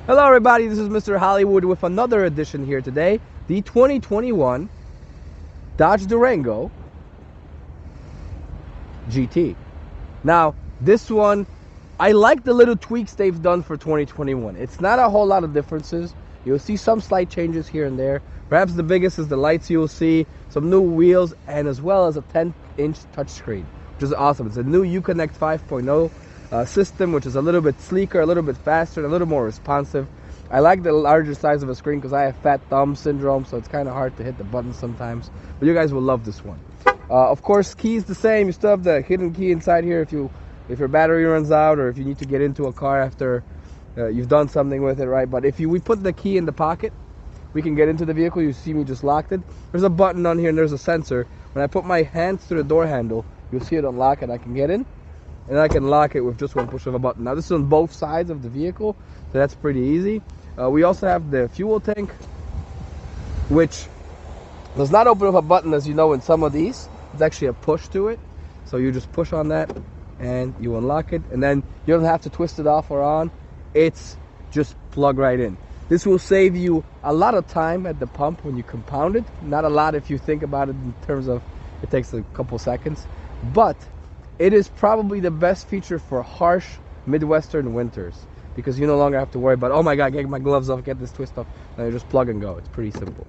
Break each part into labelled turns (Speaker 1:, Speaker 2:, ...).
Speaker 1: Hello everybody, this is Mr. Hollywood with another edition here today, the 2021 Dodge Durango GT. Now, this one, I like the little tweaks they've done for 2021. It's not a whole lot of differences. You'll see some slight changes here and there. Perhaps the biggest is the lights you'll see, some new wheels, and as well as a 10-inch touchscreen, which is awesome. It's a new Uconnect 5.0 system, which is a little bit sleeker, a little bit faster, and a little more responsive. I like the larger size of a screen because I have fat thumb syndrome, so it's kind of hard to hit the buttons sometimes. But you guys will love this one. Of course, key's the same. You still have the hidden key inside here if your battery runs out or if you need to get into a car after you've done something with it, right? But if we put the key in the pocket, we can get into the vehicle. You see me just locked it. There's a button on here and there's a sensor. When I put my hands through the door handle, you'll see it unlock and I can get in. And I can lock it with just one push of a button. Now this is on both sides of the vehicle, so that's pretty easy. We also have the fuel tank, which does not open with a button as you know in some of these. It's actually a push to it. So you just push on that and you unlock it. And then you don't have to twist it off or on. It's just plug right in. This will save you a lot of time at the pump when you compound it. Not a lot if you think about it in terms of it takes a couple seconds. But it is probably the best feature for harsh Midwestern winters because you no longer have to worry about, oh my God, get my gloves off, get this twist off. No, you just plug and go. It's pretty simple.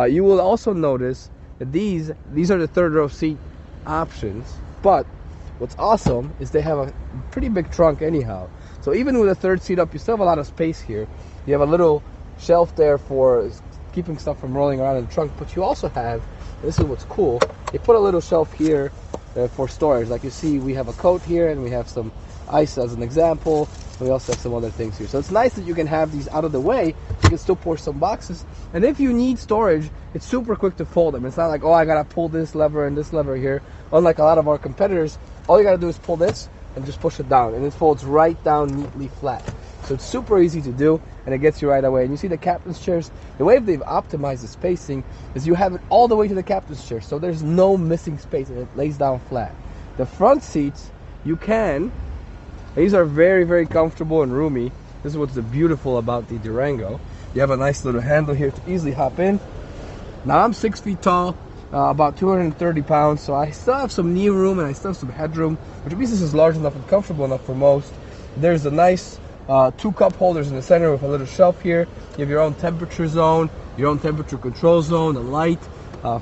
Speaker 1: You will also notice that these are the third row seat options, but what's awesome is they have a pretty big trunk anyhow. So even with a third seat up, you still have a lot of space here. You have a little shelf there for keeping stuff from rolling around in the trunk, but you also have, this is what's cool, they put a little shelf here for storage. Like you see, we have a coat here and we have some ice as an example. We also have some other things here. So it's nice that you can have these out of the way. You can still pour some boxes. And if you need storage, it's super quick to fold them. It's not like, oh, I gotta pull this lever and this lever here. Unlike a lot of our competitors, all you gotta do is pull this and just push it down. And it folds right down neatly flat. So it's super easy to do and it gets you right away. And you see the captain's chairs, the way they've optimized the spacing is you have it all the way to the captain's chair. So there's no missing space and it lays down flat. The front seats, these are very, very comfortable and roomy. This is what's beautiful about the Durango. You have a nice little handle here to easily hop in. Now I'm 6 feet tall, about 230 pounds, so I still have some knee room and I still have some headroom, which means this is large enough and comfortable enough for most. There's a nice 2 cup holders in the center with a little shelf here. You have your own temperature zone, your own temperature control zone, the light,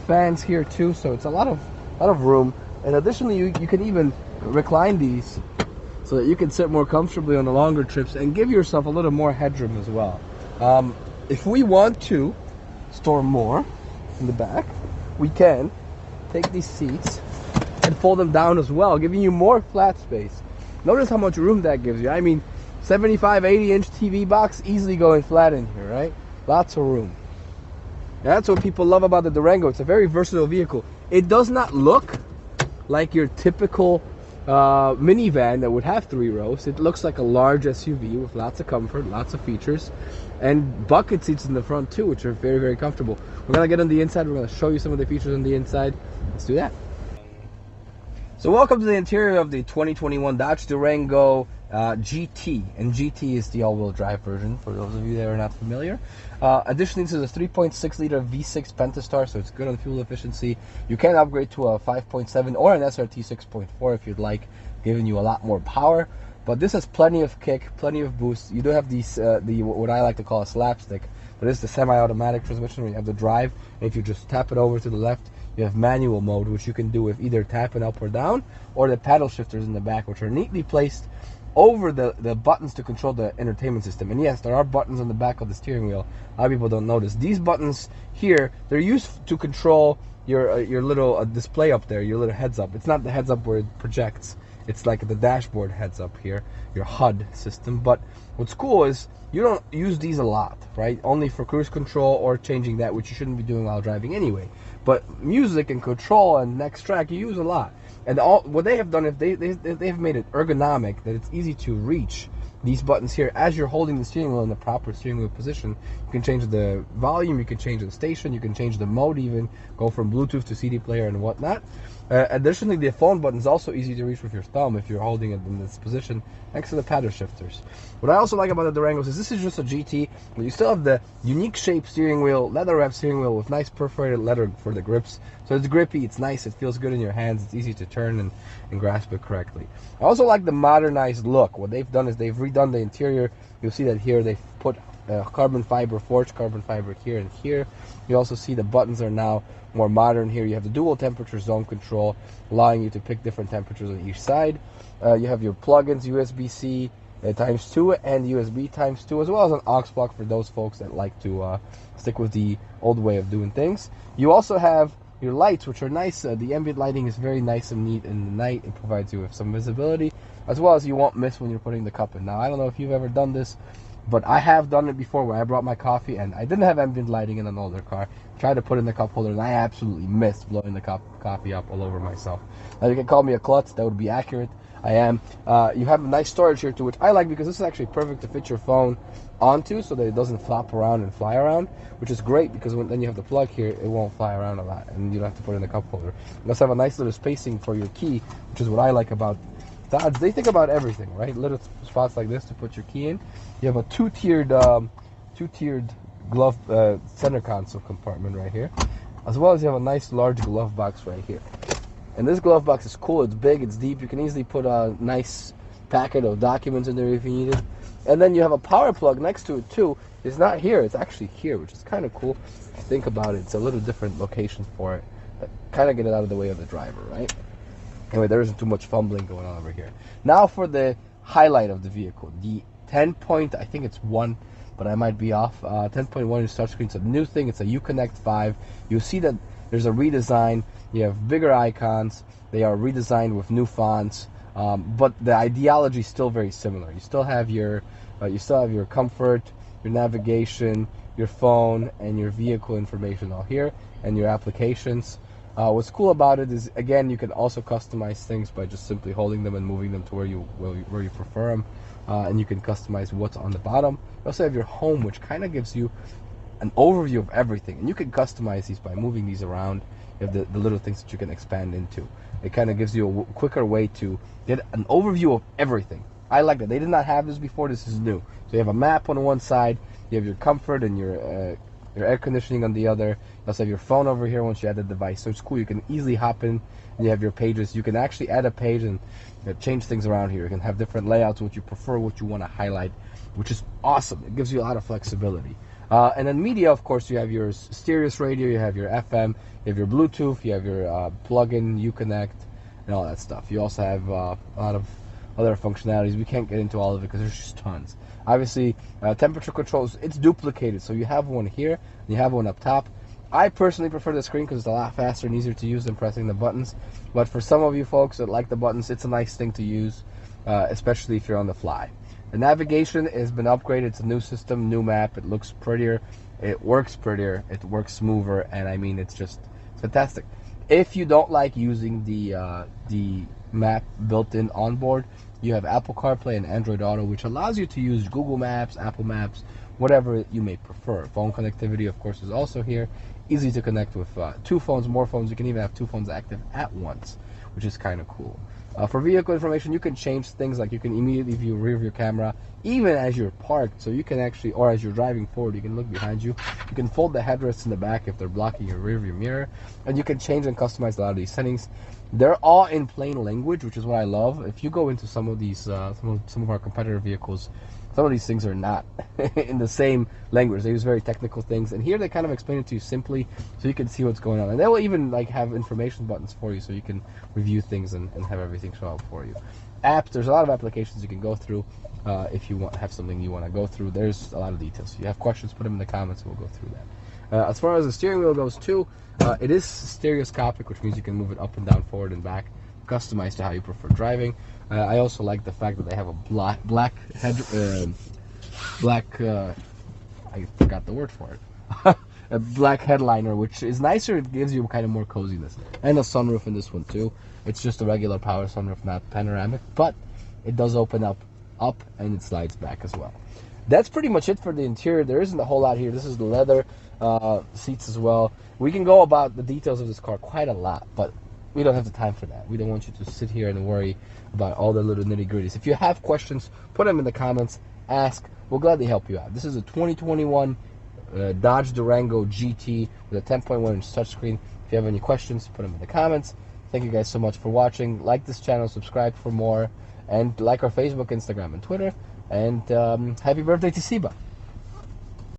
Speaker 1: fans here too. So it's a lot of room. And additionally, you can even recline these so that you can sit more comfortably on the longer trips and give yourself a little more headroom as well. If we want to store more in the back, we can take these seats and fold them down as well, giving you more flat space. Notice how much room that gives you. I mean, 75, 80-inch TV box easily going flat in here, right? Lots of room. And that's what people love about the Durango. It's a very versatile vehicle. It does not look like your typical minivan that would have 3 rows. It looks like a large SUV with lots of comfort, lots of features, and bucket seats in the front too, which are very, very comfortable. We're gonna get on the inside. We're gonna show you some of the features on the inside. Let's do that. So welcome to the interior of the 2021 Dodge Durango GT, and GT is the all-wheel drive version for those of you that are not familiar. Additionally, this is a 3.6 liter V6 Pentastar, so it's good on fuel efficiency. You can upgrade to a 5.7 or an SRT 6.4 if you'd like, giving you a lot more power. But this has plenty of kick, plenty of boost. You do have these what I like to call a slapstick, but it's the semi-automatic transmission where you have the drive, and if you just tap it over to the left, you have manual mode, which you can do with either tapping up or down, or the paddle shifters in the back, which are neatly placed over the buttons to control the entertainment system. And yes, there are buttons on the back of the steering wheel. A lot of people don't notice. These buttons here, they're used to control your little display up there, your little heads up. It's not the heads up where it projects. It's like the dashboard heads up here, your HUD system. But what's cool is you don't use these a lot, right? Only for cruise control or changing that, which you shouldn't be doing while driving anyway. But music and control and next track, you use a lot. And what they have done is they've made it ergonomic, that it's easy to reach these buttons here as you're holding the steering wheel in the proper steering wheel position. You can change the volume, you can change the station, you can change the mode even, go from Bluetooth to CD player and whatnot. Additionally, the phone button is also easy to reach with your thumb if you're holding it in this position next to the paddle shifters. What I also like about the Durangos is this is just a GT, but you still have the unique shaped steering wheel, leather wrapped steering wheel with nice perforated leather for the grips. So it's grippy, it's nice, it feels good in your hands, it's easy to turn and grasp it correctly. I also like the modernized look. What they've done is they've redone the interior. You'll see that here they've put carbon fiber, forged carbon fiber here and here. You also see the buttons are now more modern here. You have the dual temperature zone control, allowing you to pick different temperatures on each side. You have your plugins, USB-C ×2 and USB ×2, as well as an aux block for those folks that like to stick with the old way of doing things. You also have your lights, which are nice. The ambient lighting is very nice and neat in the night. It provides you with some visibility, as well as you won't miss when you're putting the cup in. Now, I don't know if you've ever done this, but I have done it before where I brought my coffee and I didn't have ambient lighting in an older car. Tried to put in the cup holder and I absolutely missed blowing the coffee up all over myself. Now, you can call me a klutz, that would be accurate. I am. You have a nice storage here too, which I like because this is actually perfect to fit your phone onto so that it doesn't flop around and fly around, which is great because then you have the plug here, it won't fly around a lot and you don't have to put it in the cup holder. You also have a nice little spacing for your key, which is what I like about Dodge. They think about everything, right? Little spots like this to put your key in. You have a two-tiered glove center console compartment right here, as well as you have a nice large glove box right here. And this glove box is cool. It's big, it's deep. You can easily put a nice packet of documents in there if you need it. And then you have a power plug next to it too. It's not here, it's actually here, which is kind of cool. If you think about it, it's a little different location for it. Kind of get it out of the way of the driver, right? Anyway, there isn't too much fumbling going on over here. Now for the highlight of the vehicle, the 10.1, I think it's 1, but I might be off. 10.1 inch touchscreen. It's a new thing. It's a Uconnect 5. You'll see that there's a redesign. You have bigger icons. They are redesigned with new fonts, but the ideology is still very similar. You still have your comfort, your navigation, your phone, and your vehicle information all here, and your applications. What's cool about it is, again, you can also customize things by just simply holding them and moving them to where you prefer them, and you can customize what's on the bottom. You also have your home, which kind of gives you an overview of everything, and you can customize these by moving these around. You have the little things that you can expand into. It kind of gives you a quicker way to get an overview of everything. I like that. They did not have this before. This is new. So you have a map on one side, you have your comfort and your air conditioning on the other. You also have your phone over here once you add the device. So it's cool. You can easily hop in and you have your pages. You can actually add a page and change things around here. You can have different layouts, what you prefer, what you want to highlight, which is awesome. It gives you a lot of flexibility. And then media, of course, you have your Sirius radio, you have your FM, you have your Bluetooth, you have your plug-in, Uconnect, and all that stuff. You also have a lot of other functionalities. We can't get into all of it because there's just tons. Obviously, temperature controls, it's duplicated. So you have one here, and you have one up top. I personally prefer the screen because it's a lot faster and easier to use than pressing the buttons. But for some of you folks that like the buttons, it's a nice thing to use, especially if you're on the fly. The navigation has been upgraded. It's a new system, new map. It looks prettier. It works prettier. It works smoother. And I mean, it's fantastic. If you don't like using the map built-in onboard, you have Apple CarPlay and Android Auto, which allows you to use Google Maps, Apple Maps, whatever you may prefer. Phone connectivity, of course, is also here. Easy to connect with 2 phones, more phones. You can even have 2 phones active at once, which is kind of cool. For vehicle information, you can change things like you can immediately view rear view camera, even as you're parked. So you can actually, or as you're driving forward, you can look behind you. You can fold the headrests in the back if they're blocking your rear view mirror, and you can change and customize a lot of these settings. They're all in plain language, which is what I love. If you go into some of these, some of our competitor vehicles, some of these things are not in the same language. They use very technical things, and here they kind of explain it to you simply so you can see what's going on. And they will even like have information buttons for you so you can review things and have everything show up for you. Apps, there's a lot of applications you can go through. If you have something you want to go through, there's a lot of details. If you have questions, put them in the comments and we'll go through that. As far as the steering wheel goes too, it is stereoscopic, which means you can move it up and down, forward and back, customized to how you prefer driving. I also like the fact that they have a black I forgot the word for it. A black headliner, which is nicer. It gives you kind of more coziness. And a sunroof in this one too. It's just a regular power sunroof, not panoramic, but it does open up and it slides back as well. That's pretty much it for the interior. There isn't a whole lot here. This is the leather seats as well. We can go about the details of this car quite a lot, but we don't have the time for that. We don't want you to sit here and worry about all the little nitty-gritties. If you have questions, put them in the comments. Ask. We'll gladly help you out. This is a 2021 Dodge Durango GT with a 10.1-inch touchscreen. If you have any questions, put them in the comments. Thank you guys so much for watching. Like this channel, subscribe for more, and like our Facebook, Instagram, and Twitter. And happy birthday to Siba.